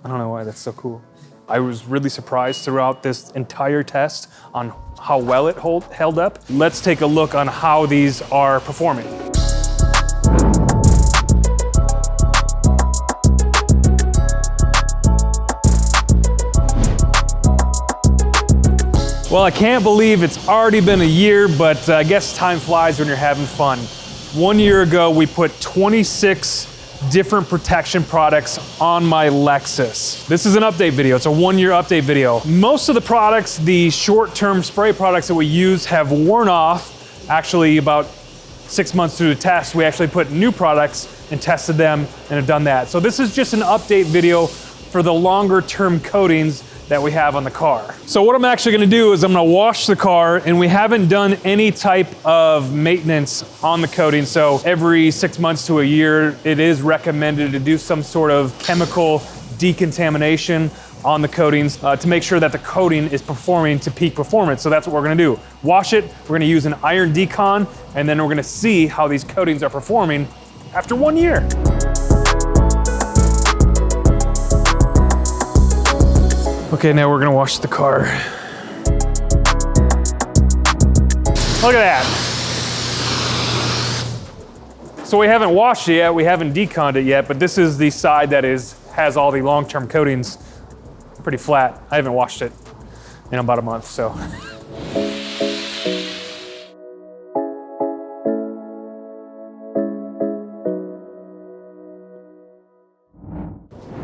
I don't know why that's so cool. I was really surprised throughout this entire test on how well it held up. Let's take a look on how these are performing. Well, I can't believe it's already been a year, but I guess time flies when you're having fun. 1 year ago, we put 26 different protection products on my Lexus. This is an update video. It's a 1 year update video. Most of the products, the short-term spray products that we use have worn off. Actually, about 6 months through the test, we actually put new products and tested them and have done that. So this is just an update video for the longer term coatings that we have on the car. So what I'm actually gonna do is I'm gonna wash the car, and we haven't done any type of maintenance on the coating. So every 6 months to a year, it is recommended to do some sort of chemical decontamination on the coatings to make sure that the coating is performing to peak performance. So that's what we're gonna do. Wash it, we're gonna use an iron decon, and then we're gonna see how these coatings are performing after 1 year. Okay, now we're gonna wash the car. Look at that. So we haven't washed it yet, we haven't deconned it yet, but this is the side that has all the long-term coatings. Pretty flat. I haven't washed it in about a month, so.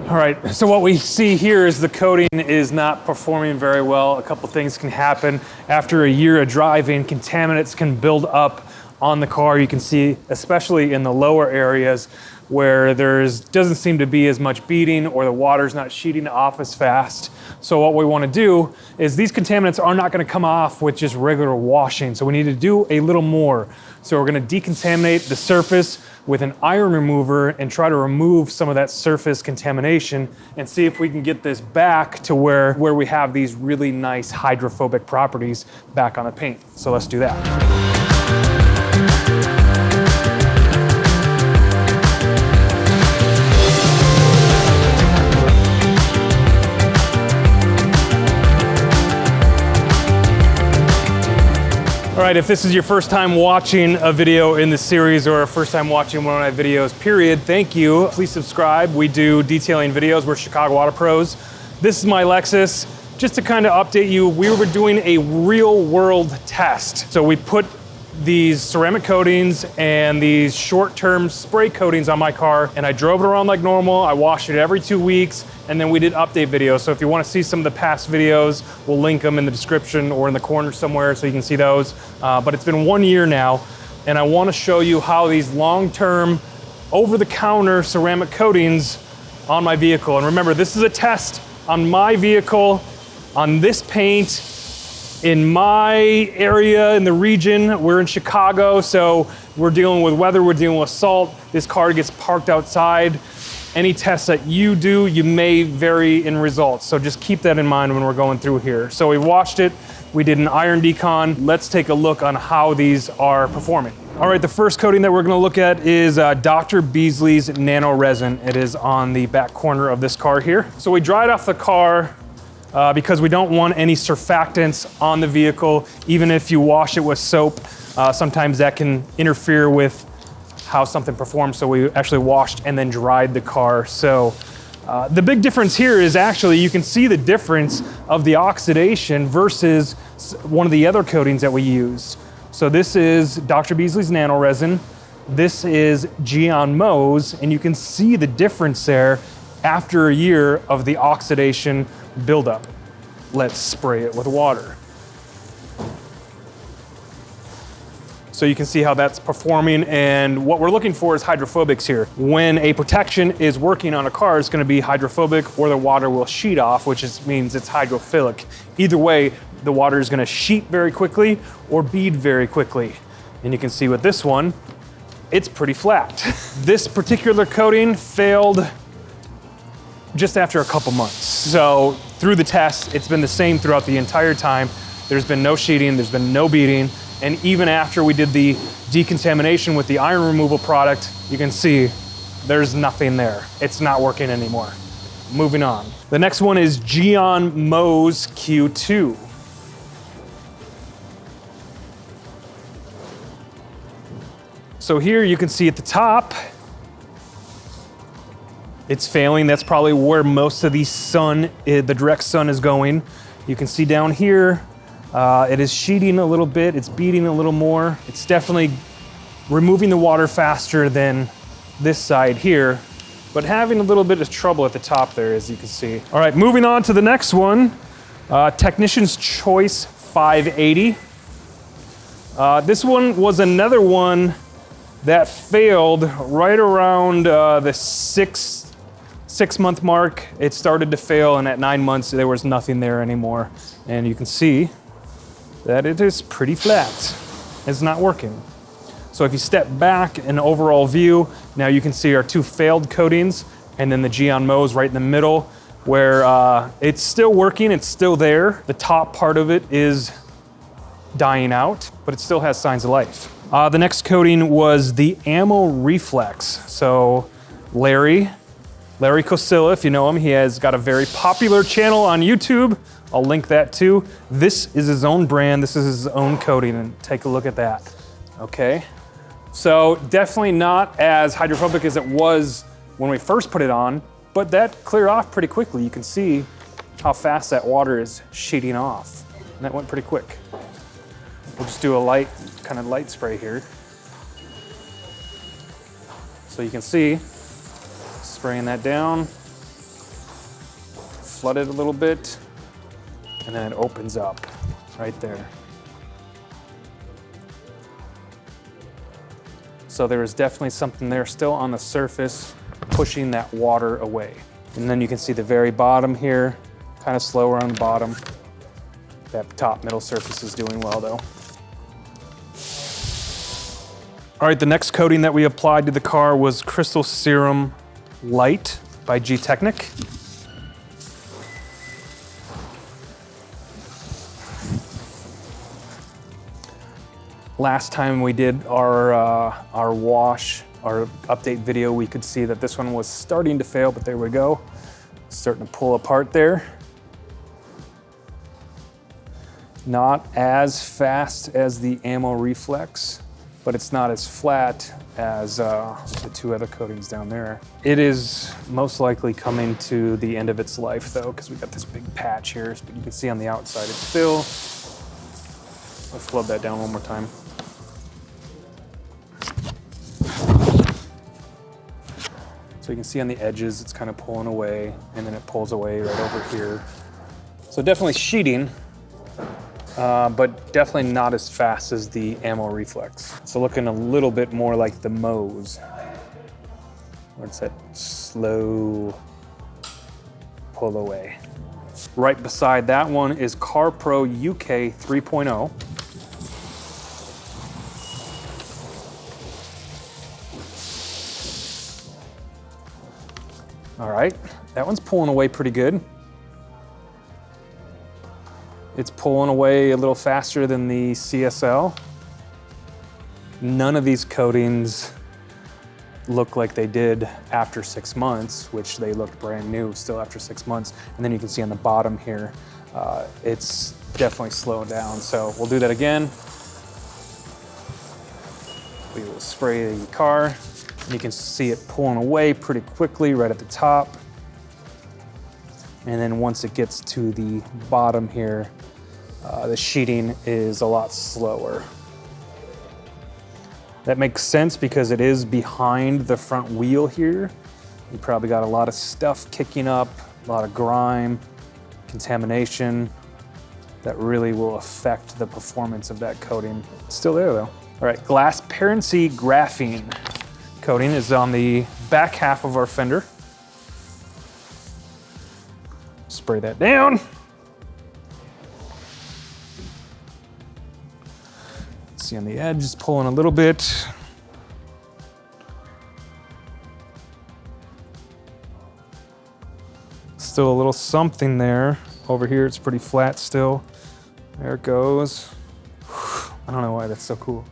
All right, so what we see here is the coating is not performing very well. A couple things can happen. After a year of driving, contaminants can build up on the car. You can see, especially in the lower areas where doesn't seem to be as much beading, or the water's not sheeting off as fast. So what we want to do is, these contaminants are not going to come off with just regular washing. So we need to do a little more. So we're going to decontaminate the surface with an iron remover and try to remove some of that surface contamination and see if we can get this back to where we have these really nice hydrophobic properties back on the paint. So let's do that. All right, if this is your first time watching a video in this series, or first time watching one of my videos, period, thank you. Please subscribe. We do detailing videos. We're Chicago Auto Pros. This is my Lexus. Just to kind of update you, we were doing a real world test. So we put these ceramic coatings and these short-term spray coatings on my car, and I drove it around like normal. I washed it every 2 weeks, and then we did update videos. So if you want to see some of the past videos, we'll link them in the description or in the corner somewhere so you can see those. But it's been 1 year now, and I want to show you how these long-term, over-the-counter ceramic coatings on my vehicle. And remember, this is a test on my vehicle, on this paint, in my area, in the region. We're in Chicago, so we're dealing with weather, we're dealing with salt. This car gets parked outside. Any tests that you do, you may vary in results. So just keep that in mind when we're going through here. So we washed it, we did an iron decon. Let's take a look on how these are performing. All right, the first coating that we're gonna look at is Dr. Beasley's Nano Resin. It is on the back corner of this car here. So we dried off the car because we don't want any surfactants on the vehicle. Even if you wash it with soap, sometimes that can interfere with how something performs. So we actually washed and then dried the car. So the big difference here is, actually you can see the difference of the oxidation versus one of the other coatings that we used. So this is Dr. Beasley's Nano Resin. This is Geon Mo's, and you can see the difference there after a year of the oxidation buildup. Let's spray it with water. So you can see how that's performing, and what we're looking for is hydrophobics here. When a protection is working on a car, it's gonna be hydrophobic, or the water will sheet off, which means it's hydrophilic. Either way, the water is gonna sheet very quickly or bead very quickly. And you can see with this one, it's pretty flat. This particular coating failed just after a couple months. So through the test, it's been the same throughout the entire time. There's been no sheeting, there's been no beading. And even after we did the decontamination with the iron removal product, you can see there's nothing there. It's not working anymore. moving on. The next one is Geon Mohs Q2. So here you can see at the top, it's failing. That's probably where most of the direct sun is going. You can see down here, it is sheeting a little bit. It's beading a little more. It's definitely removing the water faster than this side here, but having a little bit of trouble at the top there, as you can see. All right, moving on to the next one, Technician's Choice 580. This one was another one that failed right around the six month mark. It started to fail, and at 9 months, there was nothing there anymore. And you can see that it is pretty flat. It's not working. So if you step back in overall view, now you can see our two failed coatings, and then the Geon Mohs right in the middle, where it's still working, it's still there. The top part of it is dying out, but it still has signs of life. The next coating was the Ammo Reflex. So Larry Kosilla, if you know him, he has got a very popular channel on YouTube. I'll link that too. This is his own brand. This is his own coating, and take a look at that. Okay, so definitely not as hydrophobic as it was when we first put it on, but that cleared off pretty quickly. You can see how fast that water is sheeting off, and that went pretty quick. We'll just do a light spray here. So you can see, spraying that down, flood it a little bit, and then it opens up right there. So there is definitely something there still on the surface pushing that water away. And then you can see the very bottom here, kind of slower on the bottom. That top middle surface is doing well though. All right, the next coating that we applied to the car was Crystal Serum Light by G-Technic. Last time we did our update video, we could see that this one was starting to fail, but there we go. Starting to pull apart there. Not as fast as the Ammo Reflex, but it's not as flat as the two other coatings down there. It is most likely coming to the end of its life though, because we got this big patch here, but you can see on the outside it's still, let's flood that down one more time. So you can see on the edges, it's kind of pulling away, and then it pulls away right over here. So definitely sheeting, but definitely not as fast as the Ammo Reflex. So looking a little bit more like the Mohs, where it's that slow pull away. Right beside that one is CarPro UK 3.0. All right, that one's pulling away pretty good. It's pulling away a little faster than the CSL. None of these coatings look like they did after 6 months, which they looked brand new still after 6 months. And then you can see on the bottom here, it's definitely slowing down. So we'll do that again. We will spray the car. You can see it pulling away pretty quickly right at the top. And then once it gets to the bottom here, the sheeting is a lot slower. That makes sense because it is behind the front wheel here. You probably got a lot of stuff kicking up, a lot of grime, contamination that really will affect the performance of that coating. It's still there though. All right, Glassparency Graphene coating is on the back half of our fender. Spray that down. See on the edge, it's pulling a little bit. Still a little something there. Over here, it's pretty flat still. There it goes. I don't know why that's so cool.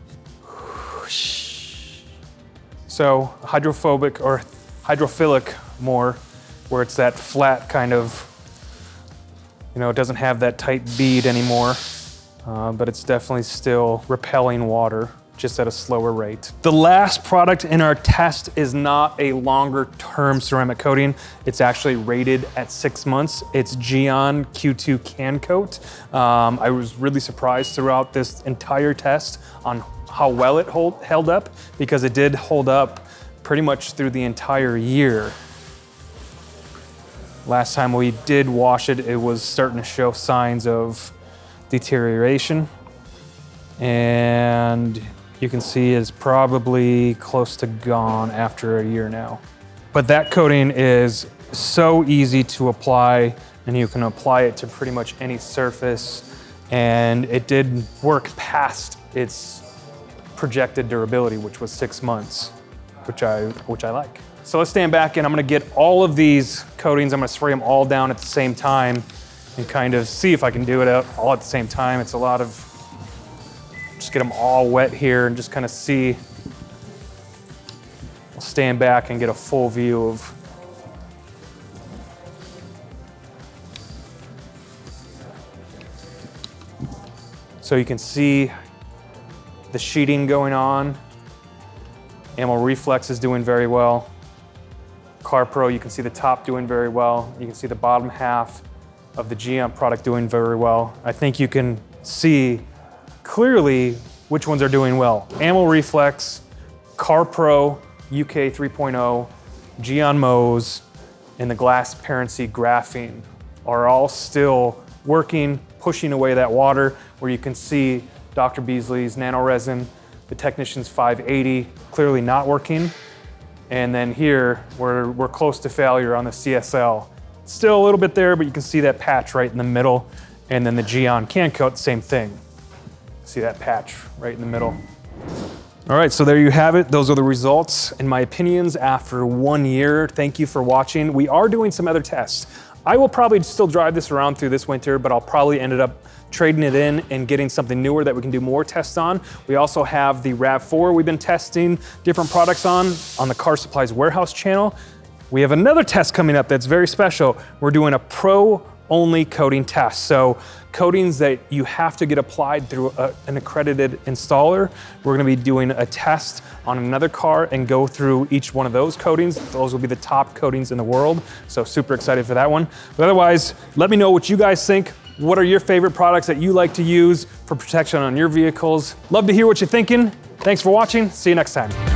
So hydrophobic or hydrophilic more where it's that flat kind of, you know, it doesn't have that tight bead anymore, but it's definitely still repelling water, just at a slower rate. The last product in our test is not a longer term ceramic coating. It's actually rated at 6 months. It's Geon Q2 Can Coat. I was really surprised throughout this entire test on how well it held up, because it did hold up pretty much through the entire year. Last time we did wash it, it was starting to show signs of deterioration. And you can see it's probably close to gone after a year now. But that coating is so easy to apply, and you can apply it to pretty much any surface. And it did work past its projected durability, which was 6 months, which I like. So let's stand back, and I'm gonna get all of these coatings, I'm gonna spray them all down at the same time and kind of see if I can do it all at the same time. It's a lot of, just get them all wet here and just kind of see. I'll stand back and get a full view of. So you can see the sheeting going on. Reflex is doing very well. CarPro, you can see the top doing very well. You can see the bottom half of the Geon product doing very well. I think you can see clearly which ones are doing well. Reflex, CarPro, UK 3.0, Geon Mose, and the Glassparency Graphene are all still working, pushing away that water, where you can see Dr. Beasley's Nano Resin, the Technician's 580, clearly not working. And then here, we're close to failure on the CSL. Still a little bit there, but you can see that patch right in the middle. And then the Geon Can Coat, same thing. See that patch right in the middle. All right, so there you have it. Those are the results and my opinions after 1 year. Thank you for watching. We are doing some other tests. I will probably still drive this around through this winter, but I'll probably end up trading it in and getting something newer that we can do more tests on. We also have the RAV4 we've been testing different products on the Car Supplies Warehouse channel. We have another test coming up that's very special. We're doing a pro-only coating test. So coatings that you have to get applied through an accredited installer. We're gonna be doing a test on another car and go through each one of those coatings. Those will be the top coatings in the world. So super excited for that one. But otherwise, let me know what you guys think. What are your favorite products that you like to use for protection on your vehicles? Love to hear what you're thinking. Thanks for watching. See you next time.